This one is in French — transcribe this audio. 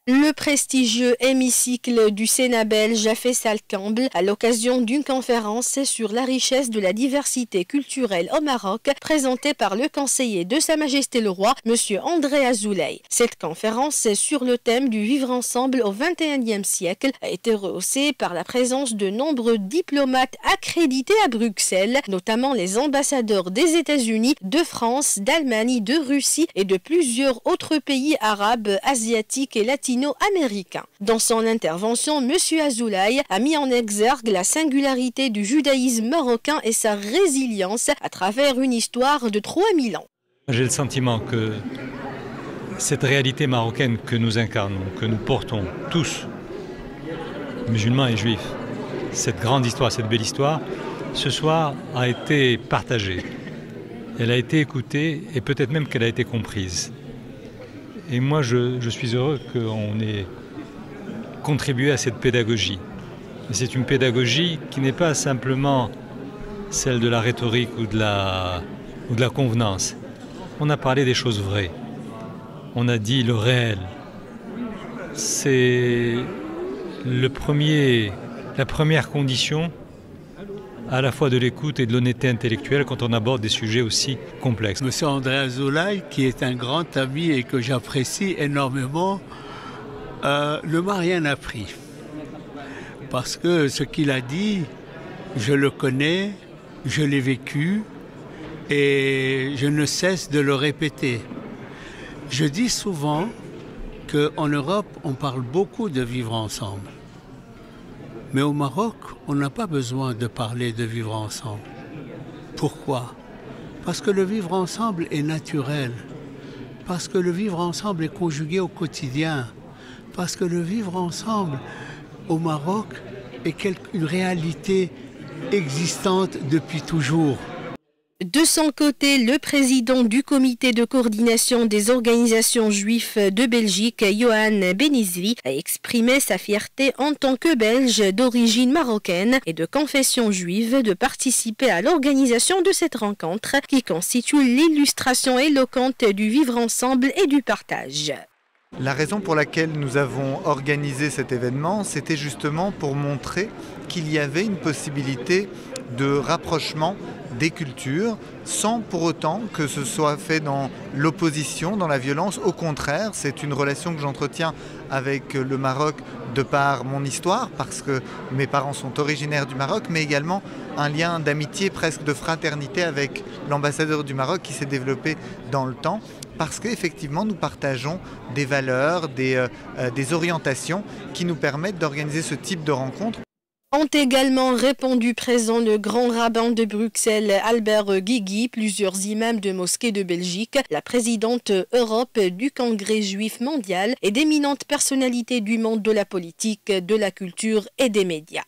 Le prestigieux hémicycle du Sénat belge a fait salle comble à l'occasion d'une conférence sur la richesse de la diversité culturelle au Maroc, présentée par le conseiller de Sa Majesté le Roi, M. André Azoulay. Cette conférence sur le thème du vivre ensemble au XXIe siècle a été rehaussée par la présence de nombreux diplomates accrédités à Bruxelles, notamment les ambassadeurs des États-Unis, de France, d'Allemagne, de Russie et de plusieurs autres pays arabes, asiatiques et latino-américain. Dans son intervention, M. Azoulay a mis en exergue la singularité du judaïsme marocain et sa résilience à travers une histoire de 3000 ans. J'ai le sentiment que cette réalité marocaine que nous incarnons, que nous portons tous, musulmans et juifs, cette grande histoire, cette belle histoire, ce soir a été partagée. Elle a été écoutée et peut-être même qu'elle a été comprise. Et moi, je suis heureux qu'on ait contribué à cette pédagogie. C'est une pédagogie qui n'est pas simplement celle de la rhétorique ou de la convenance. On a parlé des choses vraies. On a dit le réel. C'est la première condition à la fois de l'écoute et de l'honnêteté intellectuelle quand on aborde des sujets aussi complexes. Monsieur André Azoulay, qui est un grand ami et que j'apprécie énormément, ne m'a rien appris. Parce que ce qu'il a dit, je le connais, je l'ai vécu et je ne cesse de le répéter. Je dis souvent qu'en Europe, on parle beaucoup de vivre ensemble. Mais au Maroc, on n'a pas besoin de parler de vivre ensemble. Pourquoi? Parce que le vivre ensemble est naturel. Parce que le vivre ensemble est conjugué au quotidien. Parce que le vivre ensemble au Maroc est une réalité existante depuis toujours. De son côté, le président du comité de coordination des organisations juives de Belgique, Johan Benizvi, a exprimé sa fierté en tant que Belge d'origine marocaine et de confession juive de participer à l'organisation de cette rencontre qui constitue l'illustration éloquente du vivre ensemble et du partage. La raison pour laquelle nous avons organisé cet événement, c'était justement pour montrer qu'il y avait une possibilité de rapprochement des cultures sans pour autant que ce soit fait dans l'opposition, dans la violence. Au contraire, c'est une relation que j'entretiens avec le Maroc de par mon histoire, parce que mes parents sont originaires du Maroc, mais également un lien d'amitié, presque de fraternité avec l'ambassadeur du Maroc qui s'est développé dans le temps. Parce qu'effectivement, nous partageons des valeurs, des orientations qui nous permettent d'organiser ce type de rencontres. Ont également répondu présent le grand rabbin de Bruxelles, Albert Guigui, plusieurs imams de mosquées de Belgique, la présidente Europe du Congrès juif mondial et d'éminentes personnalités du monde de la politique, de la culture et des médias.